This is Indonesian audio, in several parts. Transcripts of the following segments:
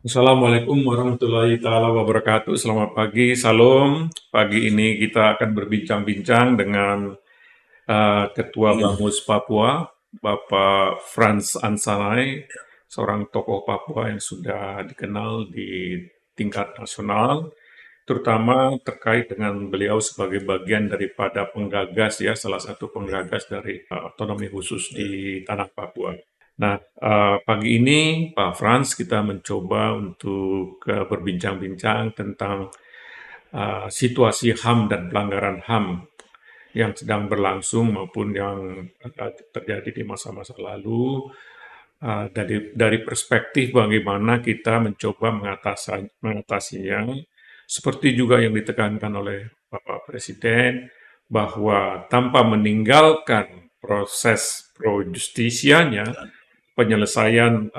Assalamualaikum warahmatullahi taala wabarakatuh. Selamat pagi, salam. Pagi ini kita akan berbincang-bincang dengan Ketua Bamus Papua, Bapak Franz Ansanai, seorang tokoh Papua yang sudah dikenal di tingkat nasional, terutama terkait dengan beliau sebagai bagian daripada penggagas ya, salah satu penggagas dari otonomi khusus di tanah Papua. Nah, pagi ini Pak Frans kita mencoba untuk berbincang-bincang tentang situasi HAM dan pelanggaran HAM yang sedang berlangsung maupun yang terjadi di masa-masa lalu. Dari perspektif bagaimana kita mencoba mengatasinya, seperti juga yang ditekankan oleh Bapak Presiden, bahwa tanpa meninggalkan proses pro justisianya, penyelesaian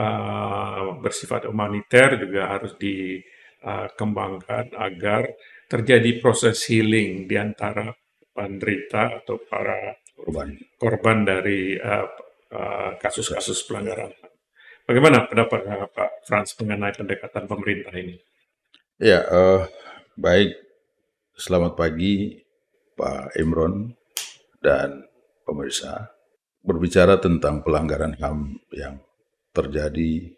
bersifat humaniter juga harus dikembangkan agar terjadi proses healing di antara penderita atau para korban dari kasus-kasus pelanggaran. Bagaimana pendapat Pak Frans mengenai pendekatan pemerintah ini? Ya, baik. Selamat pagi, Pak Imron dan pemirsa. Berbicara tentang pelanggaran HAM yang terjadi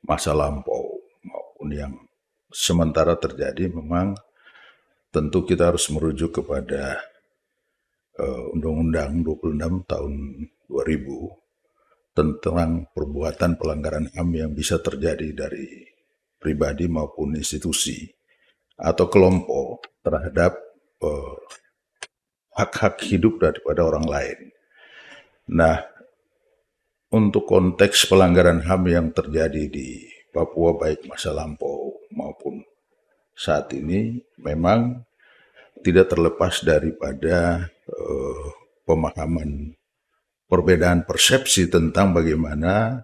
masa lampau maupun yang sementara terjadi, memang tentu kita harus merujuk kepada Undang-Undang 26 tahun 2000 tentang perbuatan pelanggaran HAM yang bisa terjadi dari pribadi maupun institusi atau kelompok terhadap hak-hak hidup daripada orang lain. Nah, untuk konteks pelanggaran HAM yang terjadi di Papua baik masa lampau maupun saat ini memang tidak terlepas daripada pemahaman perbedaan persepsi tentang bagaimana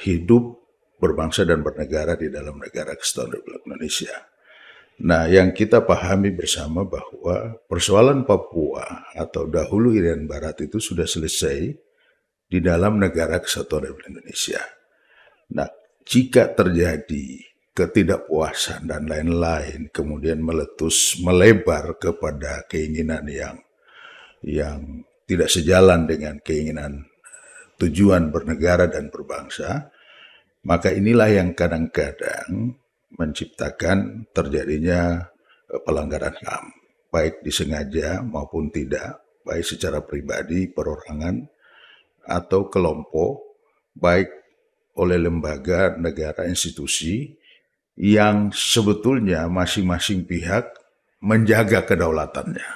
hidup berbangsa dan bernegara di dalam negara Kesatuan Republik Indonesia. Nah, yang kita pahami bersama bahwa persoalan Papua atau dahulu Irian Barat itu sudah selesai di dalam negara Kesatuan Republik Indonesia. Nah, jika terjadi ketidakpuasan dan lain-lain, kemudian melebar kepada keinginan yang tidak sejalan dengan keinginan tujuan bernegara dan berbangsa, maka inilah yang kadang-kadang menciptakan terjadinya pelanggaran HAM, baik disengaja maupun tidak, baik secara pribadi, perorangan, atau kelompok, baik oleh lembaga, negara, institusi, yang sebetulnya masing-masing pihak menjaga kedaulatannya.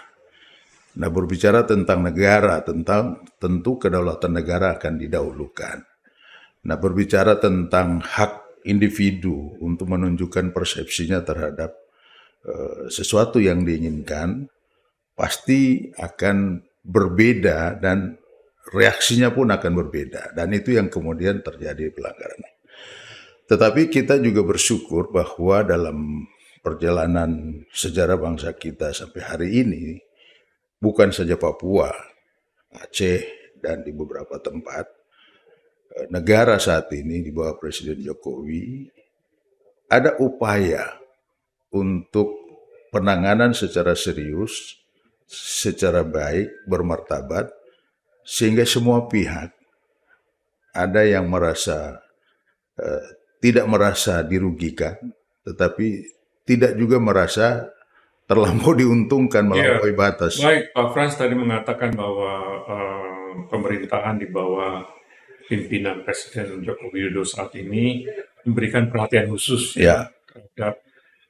Nah, berbicara tentang negara, tentu kedaulatan negara akan didahulukan. Nah, berbicara tentang hak individu untuk menunjukkan persepsinya terhadap sesuatu yang diinginkan, pasti akan berbeda dan reaksinya pun akan berbeda. Dan itu yang kemudian terjadi pelanggaran. Tetapi kita juga bersyukur bahwa dalam perjalanan sejarah bangsa kita sampai hari ini, bukan saja Papua, Aceh, dan di beberapa tempat, negara saat ini di bawah Presiden Jokowi ada upaya untuk penanganan secara serius, secara baik, bermartabat, sehingga semua pihak ada yang tidak merasa dirugikan, tetapi tidak juga merasa terlampau diuntungkan melampaui batas. Baik, Pak Frans tadi mengatakan bahwa pemerintahan di bawah pimpinan Presiden Joko Widodo saat ini memberikan perhatian khusus terhadap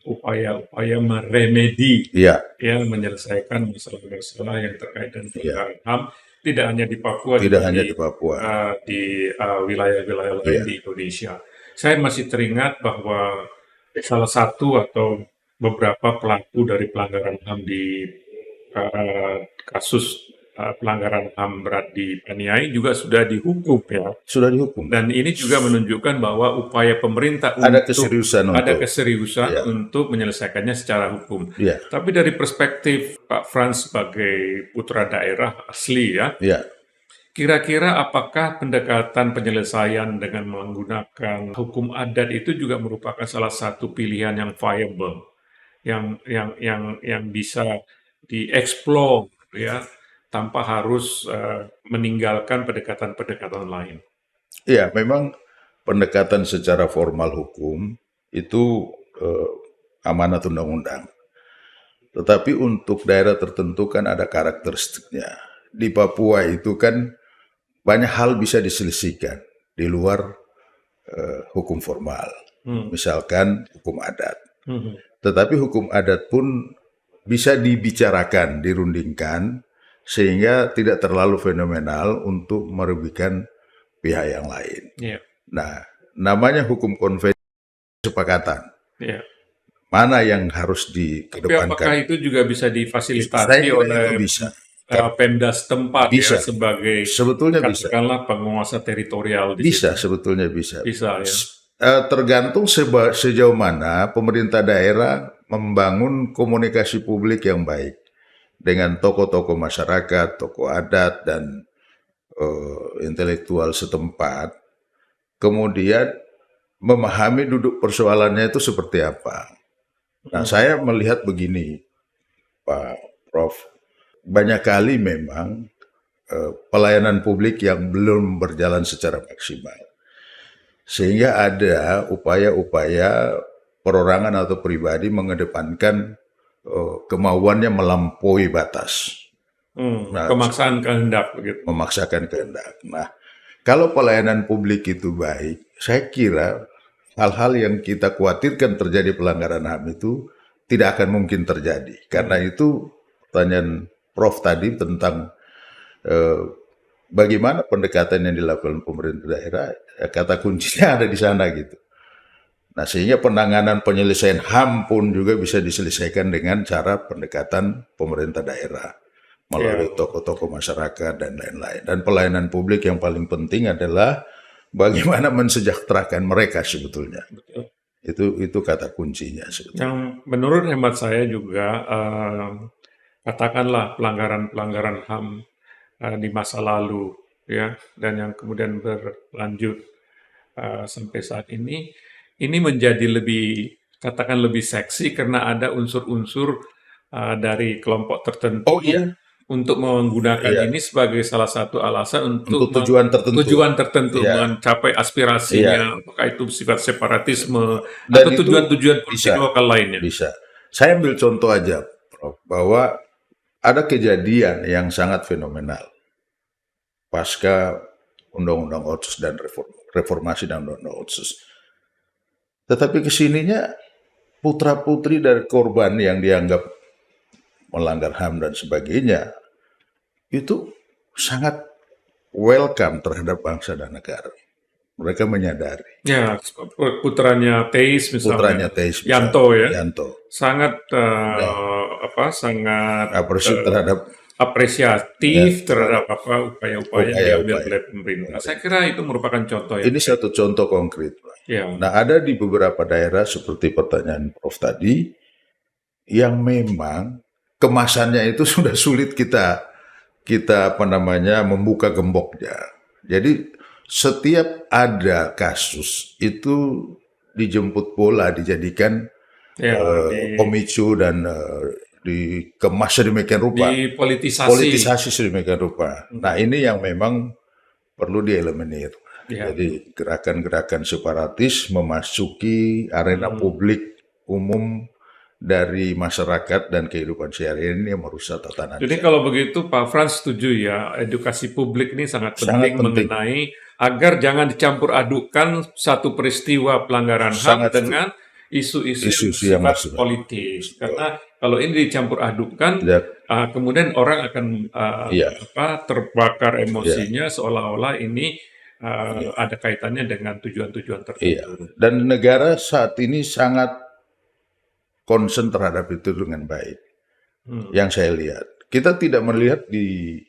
upaya-upaya meremedi, menyelesaikan masalah-masalah yang terkait dengan pelanggaran HAM, tidak hanya di Papua, di wilayah-wilayah lain di Indonesia. Saya masih teringat bahwa salah satu atau beberapa pelaku dari pelanggaran HAM di kasus pelanggaran HAM berat di Paniai juga sudah dihukum ya. Sudah dihukum. Dan ini juga menunjukkan bahwa upaya pemerintah ada keseriusan untuk menyelesaikannya secara hukum. Ya. Tapi dari perspektif Pak Frans sebagai putra daerah asli ya, Kira-kira apakah pendekatan penyelesaian dengan menggunakan hukum adat itu juga merupakan salah satu pilihan yang viable, yang bisa dieksplor, ya, tanpa harus meninggalkan pendekatan-pendekatan lain. Ya, memang pendekatan secara formal hukum itu amanat undang-undang. Tetapi untuk daerah tertentu kan ada karakteristiknya. Di Papua itu kan banyak hal bisa diselisihkan di luar hukum formal. Misalkan hukum adat. Tetapi hukum adat pun bisa dibicarakan, dirundingkan, sehingga tidak terlalu fenomenal untuk merugikan pihak yang lain. Yeah. Nah, namanya hukum konvensi kesepakatan. Yeah. Mana yang harus Tapi dikedepankan? apakah itu juga bisa Saya difasilitasi kira oleh itu bisa. Pemda setempat Bisa. ya sebagai Sebetulnya bisa. katakanlah penguasa teritorial di Bisa, situ? sebetulnya bisa. Bisa ya. Tergantung sejauh mana pemerintah daerah membangun komunikasi publik yang baik dengan tokoh-tokoh masyarakat, tokoh adat, dan intelektual setempat. Kemudian memahami duduk persoalannya itu seperti apa. Nah, saya melihat begini, Pak Prof. Banyak kali memang pelayanan publik yang belum berjalan secara maksimal. Sehingga ada upaya-upaya perorangan atau pribadi mengedepankan kemauannya melampaui batas. Pemaksaan kehendak begitu. Memaksakan kehendak. Nah, kalau pelayanan publik itu baik, saya kira hal-hal yang kita khawatirkan terjadi pelanggaran HAM itu tidak akan mungkin terjadi. Karena itu pertanyaan Prof tadi tentang bagaimana pendekatan yang dilakukan pemerintah daerah, kata kuncinya ada di sana gitu. Nah, sehingga penanganan penyelesaian HAM pun juga bisa diselesaikan dengan cara pendekatan pemerintah daerah melalui tokoh-tokoh masyarakat dan lain-lain. Dan pelayanan publik yang paling penting adalah bagaimana mensejahterakan mereka sebetulnya. Itu kata kuncinya sebetulnya. Yang menurut hemat saya juga katakanlah pelanggaran-pelanggaran HAM di masa lalu ya, dan yang kemudian berlanjut sampai saat ini menjadi lebih lebih seksi karena ada unsur-unsur dari kelompok tertentu untuk menggunakan ini sebagai salah satu alasan untuk tujuan tertentu, mencapai aspirasinya, apakah itu sifat separatisme atau tujuan-tujuan politik lokal lainnya. Bisa. Saya ambil contoh aja, Prof, bahwa ada kejadian yang sangat fenomenal pasca Undang-Undang Otsus dan reformasi dan Undang-Undang Otsus. Tetapi kesininya putra-putri dari korban yang dianggap melanggar HAM dan sebagainya itu sangat welcome terhadap bangsa dan negara. Mereka menyadari. Ya, putranya Teis misalnya. Putranya Teis, Yanto ya. Yanto. Sangat sangat apresiatif terhadap upaya-upaya yang diambil oleh pemerintah. Saya kira itu merupakan contoh Ini satu contoh konkret. Ya. Nah, ada di beberapa daerah seperti pertanyaan Prof tadi yang memang kemasannya itu sudah sulit kita membuka gemboknya. Jadi setiap ada kasus itu dijemput bola, dijadikan pemicu dan dikemas sedemikian rupa, politisasi sedemikian rupa. Nah, ini yang memang perlu dieliminir. Jadi gerakan-gerakan separatis memasuki arena publik umum dari masyarakat dan kehidupan sehari-hari ini yang merusak tatanan. Jadi kalau begitu Pak Frans setuju ya, edukasi publik ini sangat penting mengenai agar jangan dicampur adukan satu peristiwa pelanggaran HAM dengan isu-isu yang politis. Karena kalau ini dicampur adukan, kemudian orang akan terbakar emosinya seolah-olah ini ada kaitannya dengan tujuan-tujuan tertentu. Dan negara saat ini sangat concern terhadap itu dengan baik. Yang saya lihat, kita tidak melihat di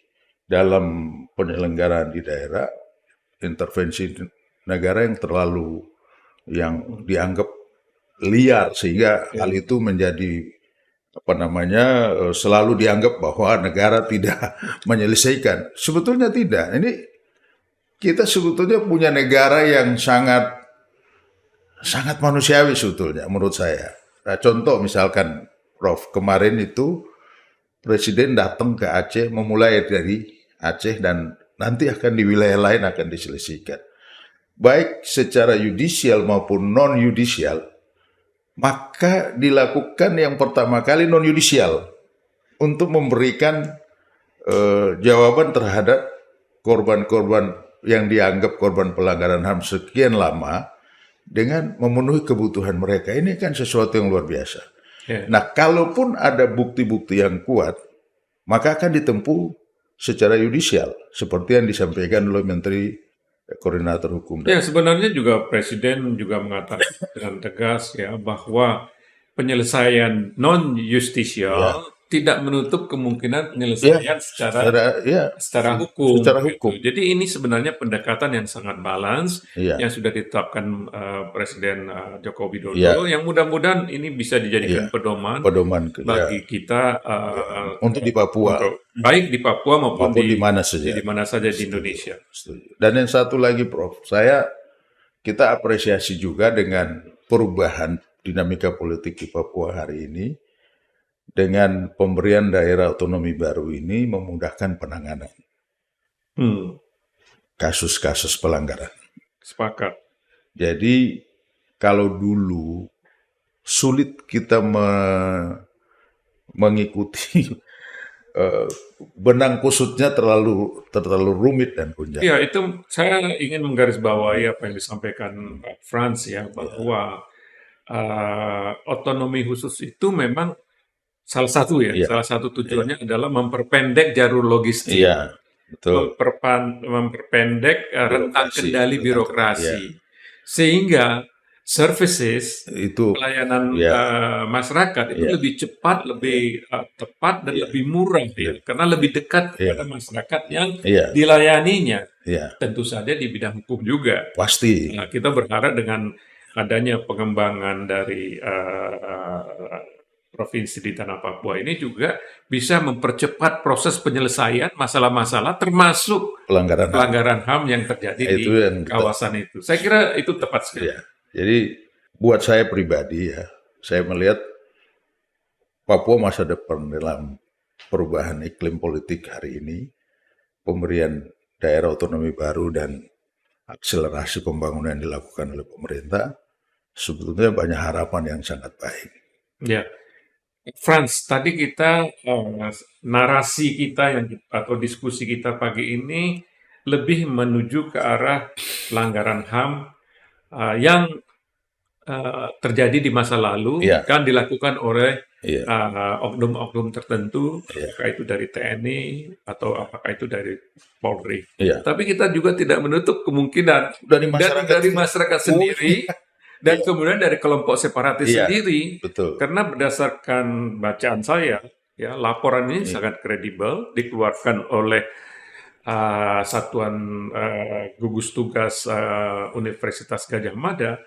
dalam penyelenggaraan di daerah intervensi negara yang dianggap liar sehingga hal itu menjadi selalu dianggap bahwa negara tidak menyelesaikan. Sebetulnya tidak. Ini kita sebetulnya punya negara yang sangat sangat manusiawi sebetulnya menurut saya. Nah, contoh misalkan Prof, kemarin itu Presiden datang ke Aceh, memulai dari Aceh dan nanti akan di wilayah lain akan diselesaikan. Baik secara yudisial maupun non-yudisial, maka dilakukan yang pertama kali non-yudisial untuk memberikan jawaban terhadap korban-korban yang dianggap korban pelanggaran HAM sekian lama dengan memenuhi kebutuhan mereka. Ini kan sesuatu yang luar biasa. Nah, kalaupun ada bukti-bukti yang kuat, maka akan ditempuh secara yudisial, seperti yang disampaikan oleh Menteri Koordinator Hukum. Ya, sebenarnya juga Presiden juga mengatakan dengan tegas ya bahwa penyelesaian non-justisial tidak menutup kemungkinan penyelesaian secara hukum. Secara gitu. hukum. Jadi ini sebenarnya pendekatan yang sangat balance yang sudah ditetapkan Presiden Joko Widodo, yang mudah-mudahan ini bisa dijadikan pedoman bagi kita untuk di Papua, baik di Papua maupun di mana saja di Indonesia. Dan yang satu lagi, Prof, kita apresiasi juga dengan perubahan dinamika politik di Papua hari ini. Dengan pemberian daerah otonomi baru ini memudahkan penanganan kasus-kasus pelanggaran. Sepakat. Jadi kalau dulu sulit kita mengikuti benang kusutnya terlalu rumit dan panjang. Ya, itu saya ingin menggarisbawahi apa yang disampaikan Pak Frans ya, bahwa otonomi khusus itu memang salah satu tujuannya adalah memperpendek jalur logistik, betul. memperpendek rentang kendali birokrasi, sehingga services itu pelayanan masyarakat itu lebih cepat, lebih tepat dan lebih murah, karena lebih dekat kepada masyarakat yang dilayaninya. Tentu saja di bidang hukum juga. Pasti. Nah, kita berharap dengan adanya pengembangan dari provinsi di tanah Papua ini juga bisa mempercepat proses penyelesaian masalah-masalah termasuk pelanggaran HAM yang terjadi di kawasan itu. Saya kira itu tepat sekali. Jadi buat saya pribadi saya melihat Papua masa depan dalam perubahan iklim politik hari ini, pemberian daerah otonomi baru dan akselerasi pembangunan yang dilakukan oleh pemerintah, sebetulnya banyak harapan yang sangat baik. Ya. Frans, tadi kita narasi kita atau diskusi kita pagi ini lebih menuju ke arah pelanggaran HAM yang terjadi di masa lalu, kan dilakukan oleh oknum-oknum tertentu, apakah itu dari TNI atau apakah itu dari Polri. Tapi kita juga tidak menutup kemungkinan dari masyarakat sendiri. Dan kemudian dari kelompok separatis sendiri, karena berdasarkan bacaan saya, laporan ini sangat kredibel, dikeluarkan oleh Satuan Gugus Tugas Universitas Gadjah Mada.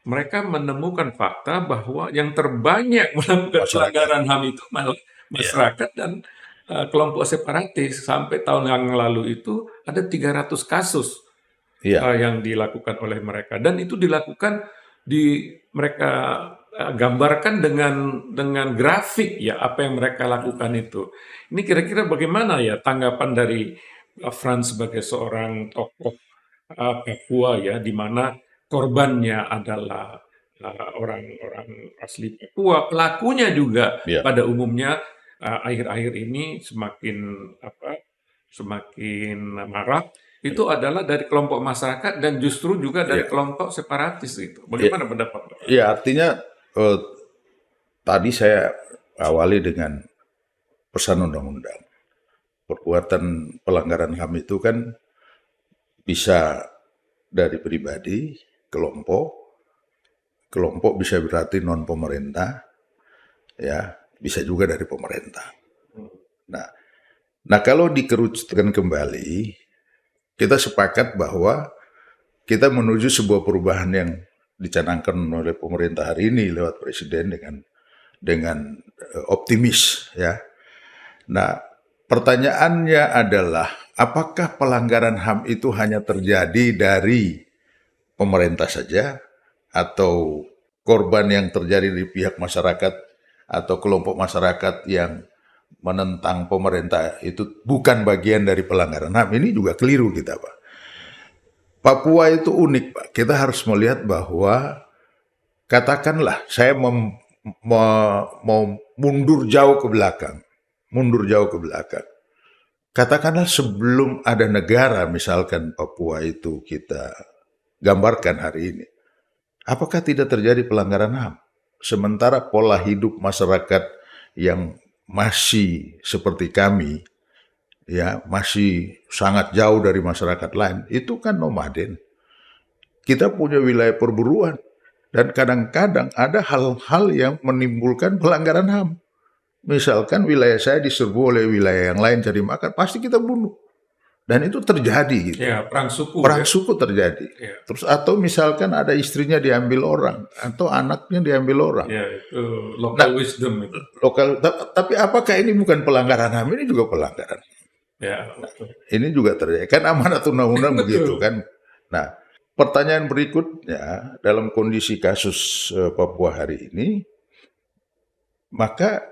Mereka menemukan fakta bahwa yang terbanyak melakukan pelanggaran HAM itu malah masyarakat dan kelompok separatis. Sampai tahun yang lalu itu ada 300 kasus. Yang dilakukan oleh mereka, dan itu dilakukan mereka gambarkan dengan grafik apa yang mereka lakukan itu. Ini kira-kira bagaimana tanggapan dari Frans sebagai seorang tokoh Papua di mana korbannya adalah orang-orang asli Papua, pelakunya juga pada umumnya akhir-akhir ini semakin marak. Itu adalah dari kelompok masyarakat dan justru juga dari kelompok separatis itu. Bagaimana pendapat Pak? Artinya tadi saya awali dengan pesan undang-undang. Perbuatan pelanggaran HAM itu kan bisa dari pribadi, kelompok bisa berarti non pemerintah, bisa juga dari pemerintah. Nah kalau dikerucutkan kembali, kita sepakat bahwa kita menuju sebuah perubahan yang dicanangkan oleh pemerintah hari ini lewat Presiden dengan optimis ya. Nah, pertanyaannya adalah apakah pelanggaran HAM itu hanya terjadi dari pemerintah saja atau korban yang terjadi di pihak masyarakat atau kelompok masyarakat yang menentang pemerintah itu bukan bagian dari pelanggaran HAM. Ini juga keliru kita, Pak. Papua itu unik, Pak. Kita harus melihat bahwa katakanlah saya mau mundur jauh ke belakang. Mundur jauh ke belakang. Katakanlah sebelum ada negara, misalkan Papua itu kita gambarkan hari ini. Apakah tidak terjadi pelanggaran HAM? Sementara pola hidup masyarakat yang masih seperti kami, ya masih sangat jauh dari masyarakat lain, itu kan nomaden. Kita punya wilayah perburuan, dan kadang-kadang ada hal-hal yang menimbulkan pelanggaran HAM. Misalkan wilayah saya diserbu oleh wilayah yang lain cari makan, pasti kita bunuh. Dan itu terjadi gitu. Ya, perang suku. Perang Ya. suku terjadi. Ya. Terus atau misalkan ada istrinya diambil orang atau anaknya diambil orang. Ya, itu local wisdom itu. Tapi apakah ini bukan pelanggaran HAM? Ini juga pelanggaran. Ya, betul. Ini juga terjadi. Kan amanat undang-undang begitu Betul. kan. Nah, pertanyaan berikutnya dalam kondisi kasus Papua hari ini, maka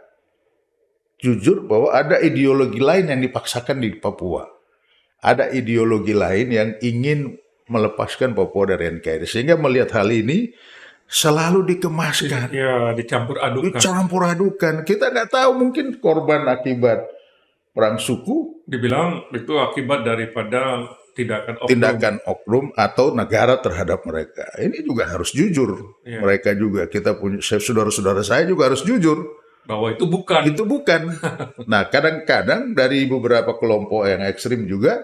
jujur bahwa ada ideologi lain yang dipaksakan di Papua. Ada ideologi lain yang ingin melepaskan Papua dari NKRI. Sehingga melihat hal ini selalu dikemaskan. Ya, dicampur adukan. Dicampur adukan. Kita nggak tahu mungkin korban akibat perang suku. Dibilang itu akibat daripada tindakan oknum atau negara terhadap mereka. Ini juga harus jujur. Ya. Mereka juga, kita punya saudara-saudara saya juga harus jujur. Bahwa itu bukan. Itu bukan. Nah, kadang-kadang dari beberapa kelompok yang ekstrim juga,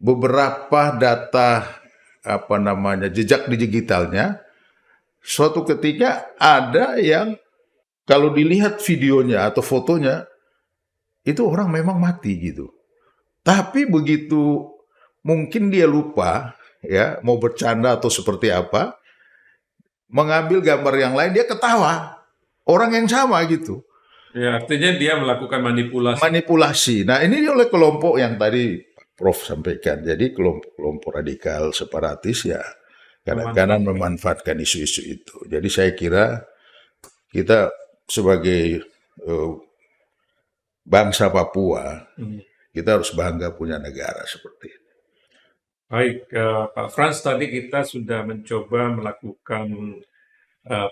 beberapa data jejak digitalnya, suatu ketika ada yang kalau dilihat videonya atau fotonya, itu orang memang mati gitu. Tapi begitu mungkin dia lupa, ya mau bercanda atau seperti apa, mengambil gambar yang lain, dia ketawa. Orang yang sama gitu. Ya, artinya dia melakukan manipulasi. Manipulasi. Nah, ini oleh kelompok yang tadi Prof sampaikan. Jadi kelompok radikal separatis ya kadang-kadang memanfaatkan isu-isu itu. Jadi saya kira kita sebagai bangsa Papua, kita harus bangga punya negara seperti ini. Baik, Pak Frans, tadi kita sudah mencoba melakukan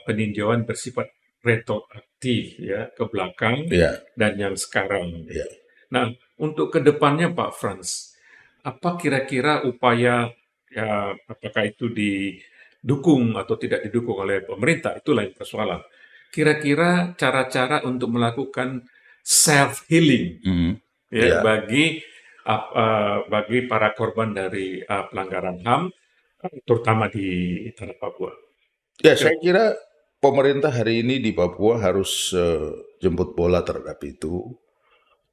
peninjauan bersifat retroaktif ya ke belakang dan yang sekarang. Ya. Nah, untuk kedepannya Pak Frans, apa kira-kira upaya ya apakah itu didukung atau tidak didukung oleh pemerintah itu lain persoalan. Kira-kira cara-cara untuk melakukan self healing bagi para korban dari pelanggaran HAM, terutama di tanah Papua. Ya, saya kira pemerintah hari ini di Papua harus jemput bola terhadap itu,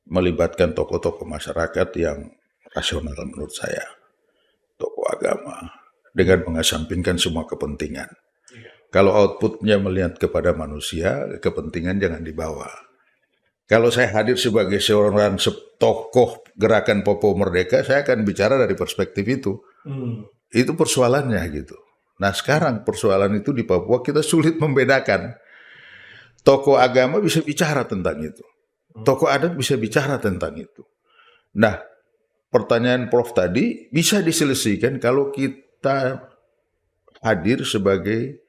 melibatkan tokoh-tokoh masyarakat yang rasional menurut saya, tokoh agama, dengan mengesampingkan semua kepentingan. Kalau outputnya melihat kepada manusia, kepentingan jangan dibawa. Kalau saya hadir sebagai seorang tokoh gerakan Papua Merdeka, saya akan bicara dari perspektif itu. Itu persoalannya gitu. Nah, sekarang persoalan itu di Papua kita sulit membedakan. Tokoh agama bisa bicara tentang itu. Tokoh adat bisa bicara tentang itu. Nah, pertanyaan Prof tadi bisa diselesaikan kalau kita hadir sebagai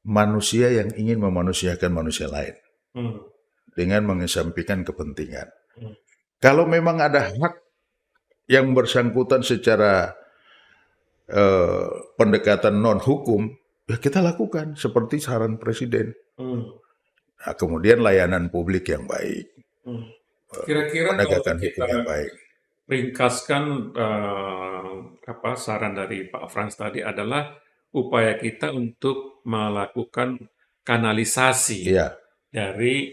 manusia yang ingin memanusiakan manusia lain. Dengan mengesampingkan kepentingan. Kalau memang ada hak yang bersangkutan secara pendekatan non-hukum, ya kita lakukan seperti saran Presiden. Nah, kemudian layanan publik yang baik. Kira-kira penegakan kalau hukum yang baik. Ringkaskan saran dari Pak Frans tadi adalah upaya kita untuk melakukan kanalisasi dari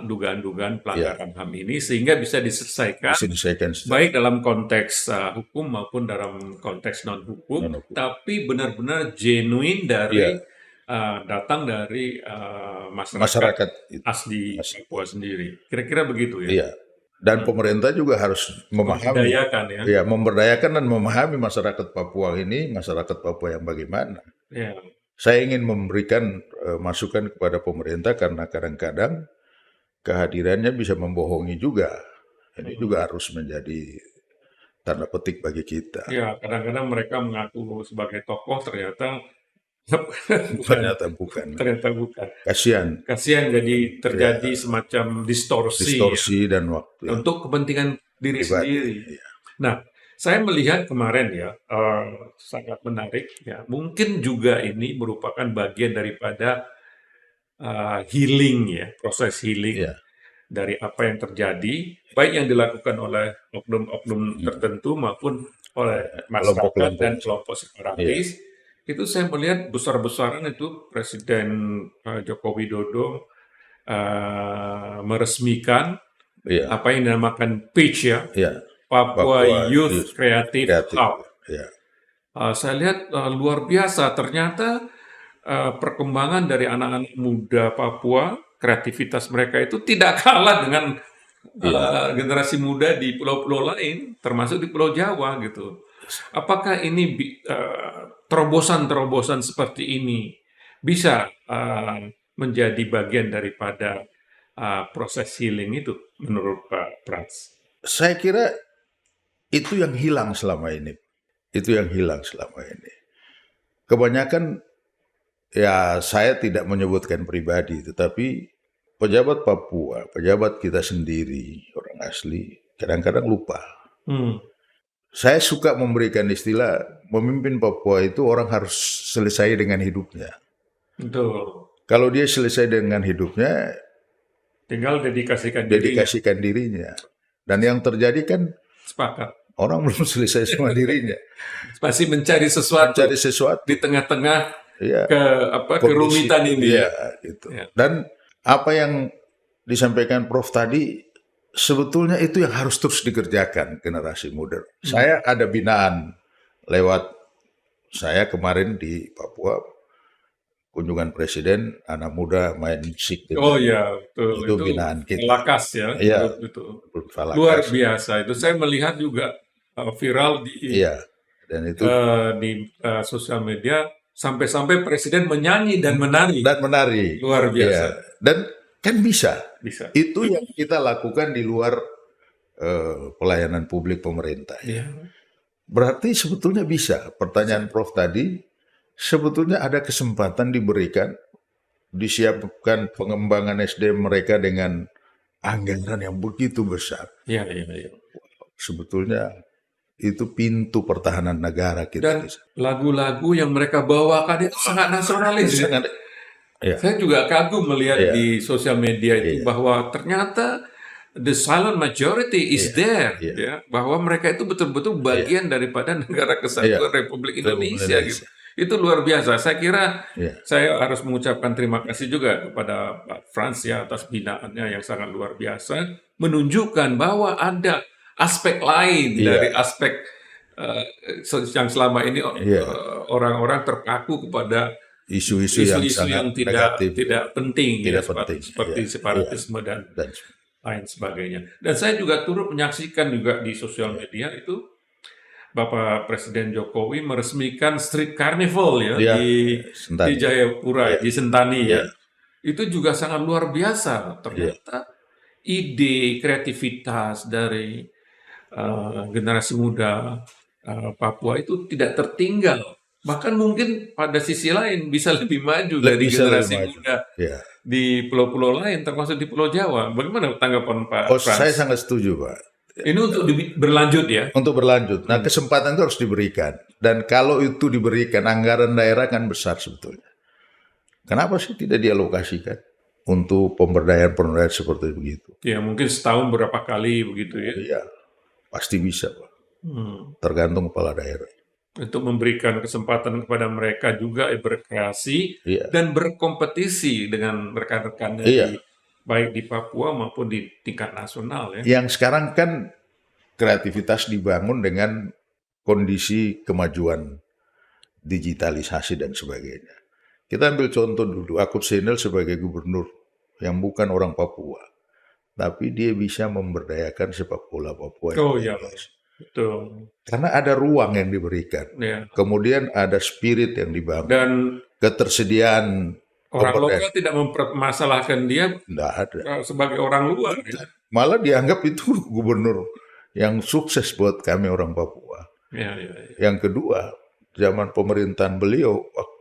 dugaan-dugaan pelanggaran HAM ini sehingga bisa diselesaikan baik dalam konteks hukum maupun dalam konteks non-hukum, tapi benar-benar genuine dari datang dari masyarakat Masyarakat itu. asli Papua sendiri. Kira-kira begitu ya? Iya. Dan pemerintah juga harus memahami, Memberdayakan ya. ya, memberdayakan dan memahami masyarakat Papua ini, masyarakat Papua yang bagaimana. Ya. Saya ingin memberikan masukan kepada pemerintah karena kadang-kadang kehadirannya bisa membohongi juga. Ini juga harus menjadi tanda petik bagi kita. Ya, kadang-kadang mereka mengaku sebagai tokoh, ternyata Ternyata bukan. ternyata bukan. Kasihan. Kasihan, jadi terjadi semacam distorsi Dan waktu yang untuk kepentingan diri pribadi. sendiri. Iya. Nah, saya melihat kemarin ya, sangat menarik ya. Mungkin juga ini merupakan bagian daripada healing ya, proses healing Iya. dari apa yang terjadi, baik yang dilakukan oleh oknum-oknum tertentu maupun oleh masyarakat Kelompok-kelompok. dan kelompok separatis. Itu saya melihat besar-besaran itu Presiden Joko Widodo meresmikan Iya. apa yang dinamakan PYCH ya, Iya. Papua Papua Youth Creative Kreatif. Hub. Iya. Saya lihat luar biasa, ternyata perkembangan dari anak-anak muda Papua, kreativitas mereka itu tidak kalah dengan generasi muda di pulau-pulau lain, termasuk di Pulau Jawa gitu. Apakah ini terobosan-terobosan seperti ini bisa menjadi bagian daripada proses healing itu menurut Pak Prats? Saya kira itu yang hilang selama ini. Kebanyakan, ya, saya tidak menyebutkan pribadi, tetapi pejabat Papua, pejabat kita sendiri, orang asli, kadang-kadang lupa. Saya suka memberikan istilah, memimpin Papua itu orang harus selesai dengan hidupnya. Betul. Kalau dia selesai dengan hidupnya, tinggal dedikasikan dirinya. Dan yang terjadi kan, sepakat, orang belum selesai sama dirinya. Masih mencari sesuatu di tengah-tengah kerumitan ini. Ya, gitu. Dan apa yang disampaikan Prof tadi, sebetulnya itu yang harus terus dikerjakan generasi muda. Saya ada binaan lewat saya kemarin di Papua, kunjungan presiden, anak muda main musik. Oh ya, itu binaan kita. Lakas ya. Iya, itu Falakas. Luar biasa. Itu saya melihat juga viral di dan itu di sosial media, sampai-sampai presiden menyanyi dan menari. Luar biasa. Dan kan bisa. Itu yang kita lakukan di luar pelayanan publik pemerintah. Berarti sebetulnya bisa. Pertanyaan Prof tadi, sebetulnya ada kesempatan disiapkan pengembangan SDM mereka dengan anggaran yang begitu besar. Sebetulnya itu pintu pertahanan negara kita. Dan lagu-lagu yang mereka bawakan itu sangat nasionalis. Saya juga kagum melihat di sosial media itu bahwa ternyata the silent majority is there, ya, bahwa mereka itu betul-betul bagian daripada negara kesatuan Republik Indonesia. Gitu. Itu luar biasa. Saya kira saya harus mengucapkan terima kasih juga kepada Pak Frans ya atas binaannya yang sangat luar biasa, menunjukkan bahwa ada aspek lain dari aspek yang selama ini orang-orang terpaku kepada isu-isu yang tidak penting, seperti separatisme dan lain sebagainya. Dan saya juga turut menyaksikan juga di sosial media itu Bapak Presiden Jokowi meresmikan Street Carnival di Jayapura, di Sentani ya. Itu juga sangat luar biasa. Ternyata ide kreativitas dari generasi muda Papua itu tidak tertinggal. Bahkan mungkin pada sisi lain bisa lebih maju dari generasi muda di pulau-pulau lain, termasuk di Pulau Jawa. Bagaimana tanggapan Pak Frans? Saya sangat setuju, Pak. Ini untuk berlanjut ya? Untuk berlanjut. Nah, kesempatan itu harus diberikan. Dan kalau itu diberikan, anggaran daerah kan besar sebetulnya. Kenapa sih tidak dialokasikan untuk pemberdayaan seperti begitu? Ya, mungkin setahun berapa kali begitu ya? Iya, pasti bisa, Pak. Tergantung kepala daerah. Untuk memberikan kesempatan kepada mereka juga berkreasi dan berkompetisi dengan rekan-rekannya baik di Papua maupun di tingkat nasional ya. Yang sekarang kan kreativitas dibangun dengan kondisi kemajuan digitalisasi dan sebagainya. Kita ambil contoh dulu, Akut Senel sebagai gubernur yang bukan orang Papua, tapi dia bisa memberdayakan sepak bola Papua. Oh ya, betul. Karena ada ruang yang diberikan. Ya. Kemudian ada spirit yang dibangun. Dan ketersediaan orang lokal tidak mempermasalahkan dia sebagai orang luar. Ya. Malah dianggap itu gubernur yang sukses buat kami orang Papua. Ya. Yang kedua, zaman pemerintahan beliau, waktu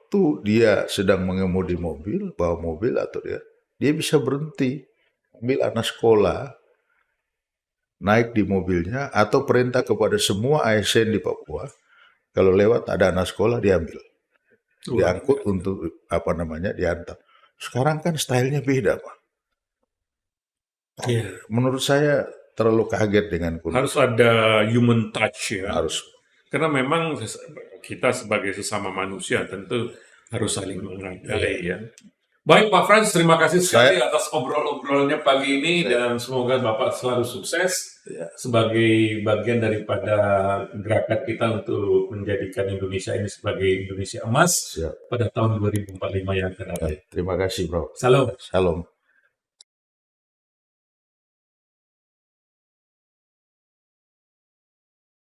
dia sedang mengemudi mobil, bawa mobil atau dia bisa berhenti, ambil anak sekolah, naik di mobilnya, atau perintah kepada semua ASN di Papua, kalau lewat ada anak sekolah diambil, diangkut untuk diantar. Sekarang kan stylenya beda, Pak. Yeah. Menurut saya terlalu kaget dengan kondisi. Harus ada human touch ya. Harus. Karena memang kita sebagai sesama manusia tentu harus saling menghargai ya. Baik Pak Frans, terima kasih sekali atas obrol-obrolnya pagi ini dan semoga Bapak selalu sukses sebagai bagian daripada gerakan kita untuk menjadikan Indonesia ini sebagai Indonesia emas pada tahun 2045 yang akan datang. Terima kasih, Bro. Salam. Salam.